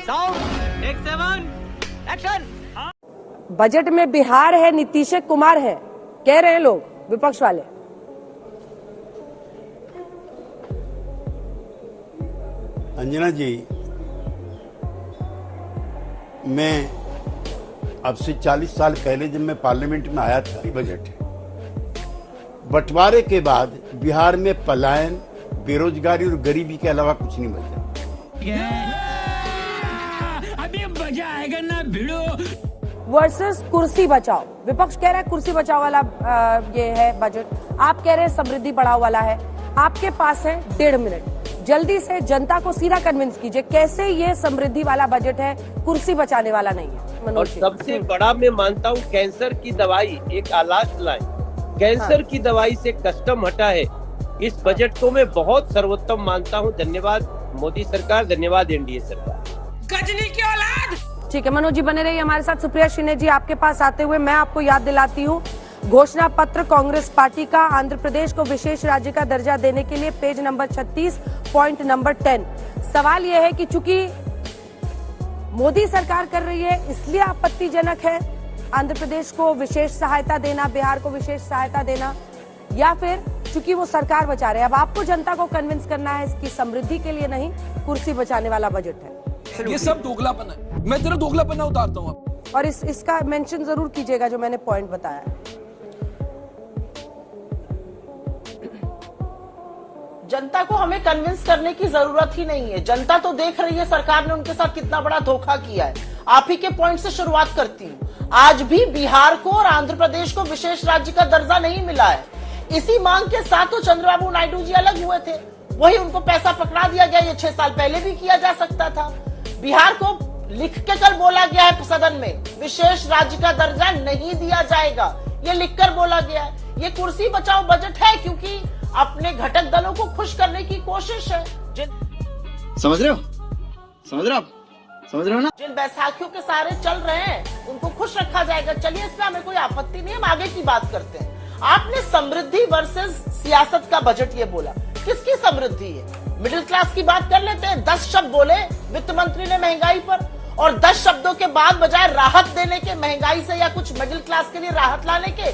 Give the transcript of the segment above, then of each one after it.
Sound take 7 action. Budget में बिहार है, नीतीश कुमार है, कह रहे हैं लोग विपक्ष वाले। अंजना जी, मैं अब से 40 साल पहले जब मैं पार्लियामेंट में आया था, बजट बंटवारे के बाद बिहार में पलायन, बेरोजगारी और गरीबी के अलावा कुछ नहीं बचा। अभी मजा आएगा ना भिड़ो। वर्सेस कुर्सी बचाओ। विपक्ष कह रहा है कुर्सी बचाओ वाला ये है बजट, आप कह रहे हैं समृद्धि बढ़ाओ वाला है। आपके पास है 1.5 मिनट, जल्दी से जनता को सीधा कन्विंस कीजिए कैसे ये समृद्धि वाला बजट है, कुर्सी बचाने वाला नहीं है। और सबसे बड़ा मैं मानता हूँ कैंसर की दवाई एक लास्ट लाइन, कैंसर की दवाई से कस्टम हटा है। इस बजट को मैं बहुत सर्वोत्तम मानता हूँ। धन्यवाद मोदी सरकार, धन्यवाद एनडीए सरकार। गजनी की औलाद। ठीक है, मनोज जी बने रहिए हमारे साथ। सुप्रिया शिंदे जी, आपके पास आते हुए मैं आपको याद दिलाती हूँ घोषणा पत्र कांग्रेस पार्टी का, आंध्र प्रदेश को विशेष राज्य का दर्जा देने के लिए पेज नंबर 36 पॉइंट नंबर 10। सवाल यह है कि चूंकि मोदी सरकार कर रही है इसलिए आपत्तिजनक है आंध्र प्रदेश को विशेष सहायता देना, बिहार को विशेष सहायता देना, या फिर चूंकि वो सरकार बचा रहे। अब आपको जनता को कन्विंस करना है इसकी समृद्धि के लिए नहीं, कुर्सी बचाने वाला बजट है। ये सब दोगलापन है, मैं तेरा दोगलापन उतारता हूँ। और इसका मेंशन जरूर कीजिएगा जो मैंने पॉइंट बताया है। जनता को हमें कन्विंस करने की जरूरत ही नहीं है। जनता तो देख रही है सरकार ने उनके साथ कितना बड़ा धोखा किया है। आप ही के पॉइंट से शुरुआत करती हूँ। आज भी बिहार को और आंध्र प्रदेश को विशेष राज्य का दर्जा नहीं मिला है। इसी मांग के साथ तो चंद्रबाबू नायडू जी अलग हुए थे, वही उनको पैसा पकड़ा दिया गया। ये 6 साल पहले भी किया जा सकता था। बिहार को लिख के कल बोला गया है सदन में, विशेष राज्य का दर्जा नहीं दिया जाएगा, ये लिखकर बोला गया है। ये कुर्सी बचाओ बजट है क्योंकि अपने घटक दलों को खुश करने की कोशिश है। समझ रहे हो? समझ रहे हो आप? समझ रहे हो ना? जिन बैसाखियों के सहारे चल रहे हैं उनको खुश रखा जाएगा। चलिए, इसमें हमें कोई आपत्ति नहीं है, हम आगे की बात करते हैं। आपने समृद्धि वर्सेस सियासत का बजट ये बोला, किसकी समृद्धि है? मिडिल क्लास की बात कर लेते हैं। 10 शब्द बोले वित्त मंत्री ने महंगाई पर, और 10 शब्दों के बाद बजाय राहत देने के, महंगाई से या कुछ मिडिल क्लास के लिए राहत लाने के,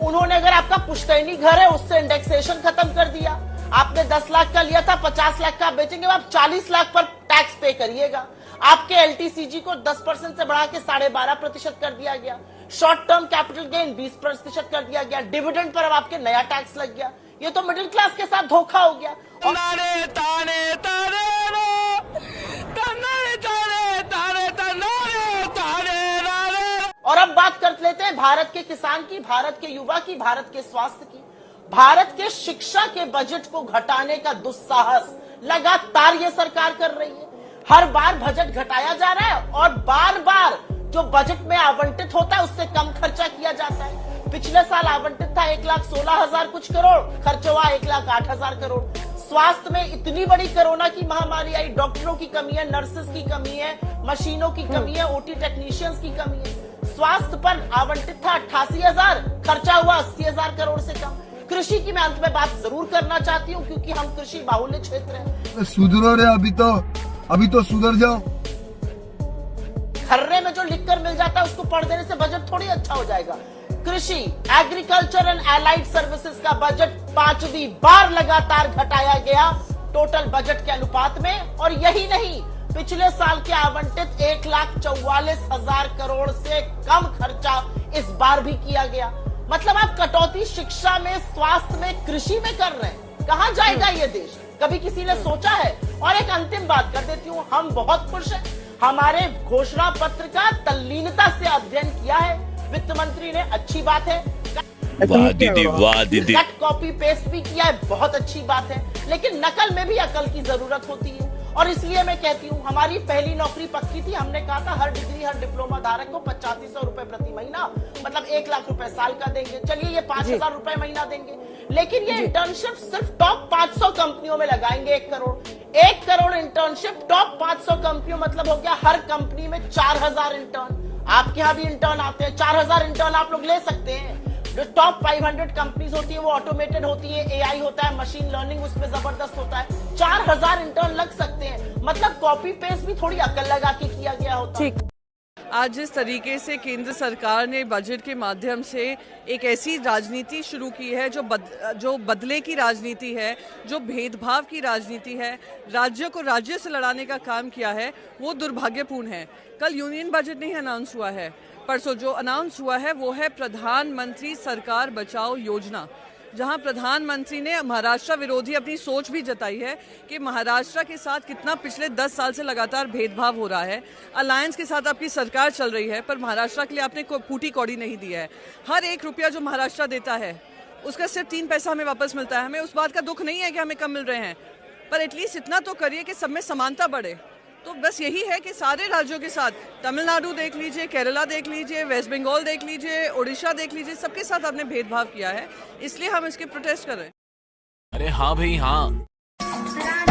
उन्होंने अगर आपका पुश्तैनी घर है उससे इंडेक्सेशन खत्म कर दिया। आपने 10 लाख का लिया था, 50 लाख का बेचेंगे, आप 40 लाख पर टैक्स पे करिएगा। आपके एलटीसीजी को 10% से बढ़ा के 12.5% कर दिया गया। शॉर्ट टर्म कैपिटल गेन 20% कर दिया गया। डिविडेंड पर अब आपके नया टैक्स लग गया। ये तो मिडिल क्लास के साथ धोखा हो गया। और अब बात कर लेते हैं भारत के किसान की, भारत के युवा की, भारत के स्वास्थ्य की। भारत के शिक्षा के बजट को घटाने का दुस्साहस लगातार ये सरकार कर रही है। हर बार बजट घटाया जा रहा है और बार बार जो बजट में आवंटित होता है उससे कम खर्चा किया जाता है। पिछले साल आवंटित था 1,16,000 कुछ करोड़, खर्च हुआ 1,08,000 करोड़। स्वास्थ्य में इतनी बड़ी कोरोना की महामारी आई, डॉक्टरों की कमी है, नर्सेस की कमी है, मशीनों की कमी है, ओटी टेक्नीशियंस की कमी है। स्वास्थ्य पर आवंटित था 88,000, खर्चा हुआ 80,000 करोड़ से कम। कृषि की मैं अंत में बात जरूर करना चाहती हूँ क्योंकि हम कृषि बाहुल्य क्षेत्र है। सुधरो रे, अभी तो सुधर जाओ। खर्रे में जो लिखकर मिल जाता है उसको पढ़ देने से बजट थोड़ी अच्छा हो जाएगा। कृषि, एग्रीकल्चर एंड एलाइड सर्विसेज का बजट 5वीं बार लगातार घटाया गया टोटल बजट के अनुपात में। और यही नहीं, पिछले साल के आवंटित 1,44,000 करोड़ से कम खर्चा इस बार भी किया गया। मतलब आप कटौती शिक्षा में, स्वास्थ्य में, कृषि में कर रहे हैं। कहां जाएगा ये देश? कभी किसी ने सोचा है? और एक अंतिम बात कर देती हूँ, हम बहुत खुश हैं, हमारे घोषणा पत्र का तल्लीनता से अध्ययन किया है वित्त मंत्री ने, अच्छी बात है। वाह दीदी, वाह दीदी। कट कॉपी पेस्ट भी किया है, बहुत अच्छी बात है, लेकिन नकल में भी अकल की जरूरत होती है। और इसलिए मैं कहती हूँ, हमारी पहली नौकरी पक्की थी। हमने कहा था हर डिग्री, हर डिप्लोमा धारक को 8500 रुपए प्रति महीना, मतलब 1 लाख रुपए साल का देंगे। चलिए, ये 5,000 रुपए महीना देंगे, लेकिन ये इंटर्नशिप सिर्फ टॉप 500 कंपनियों में लगाएंगे। 1 करोड़, 1 करोड़ इंटर्नशिप टॉप 500 कंपनियों, मतलब हो गया हर कंपनी में 4,000 इंटर्न। आपके यहाँ भी इंटर्न आते हैं, 4,000 इंटर्न आप लोग ले सकते हैं। जो टॉप 500 कंपनीज होती है वो ऑटोमेटेड होती है, एआई होता है, मशीन लर्निंग उसमें जबरदस्त होता है, 4000 इंटर्न लग सकते हैं। मतलब कॉपी पेस्ट भी थोड़ी अकल लगा के किया गया होता है। ठीक। आज जिस तरीके से केंद्र सरकार ने बजट के माध्यम से एक ऐसी राजनीति शुरू की है जो बदले की राजनीति है, जो भेदभाव की राजनीति है, राज्य को राज्य से लड़ाने का काम किया है, वो दुर्भाग्यपूर्ण है। कल यूनियन बजट नहीं अनाउंस हुआ है, परसों जो अनाउंस हुआ है वो है प्रधानमंत्री सरकार बचाओ योजना, जहां प्रधानमंत्री ने महाराष्ट्र विरोधी अपनी सोच भी जताई है कि महाराष्ट्र के साथ कितना पिछले 10 साल से लगातार भेदभाव हो रहा है। अलायंस के साथ आपकी सरकार चल रही है, पर महाराष्ट्र के लिए आपने फूटी कौड़ी नहीं दी है। हर 1 रुपया जो महाराष्ट्र देता है उसका सिर्फ 3 पैसा हमें वापस मिलता है। हमें उस बात का दुख नहीं है कि हमें कम मिल रहे हैं, पर एटलीस्ट इतना तो करिए कि सब में समानता बढ़े। तो बस यही है कि सारे राज्यों के साथ, तमिलनाडु देख लीजिए, केरला देख लीजिए, वेस्ट बंगाल देख लीजिए, ओडिशा देख लीजिए, सबके साथ आपने भेदभाव किया है, इसलिए हम इसके प्रोटेस्ट कर रहे हैं। अरे हाँ भाई हाँ।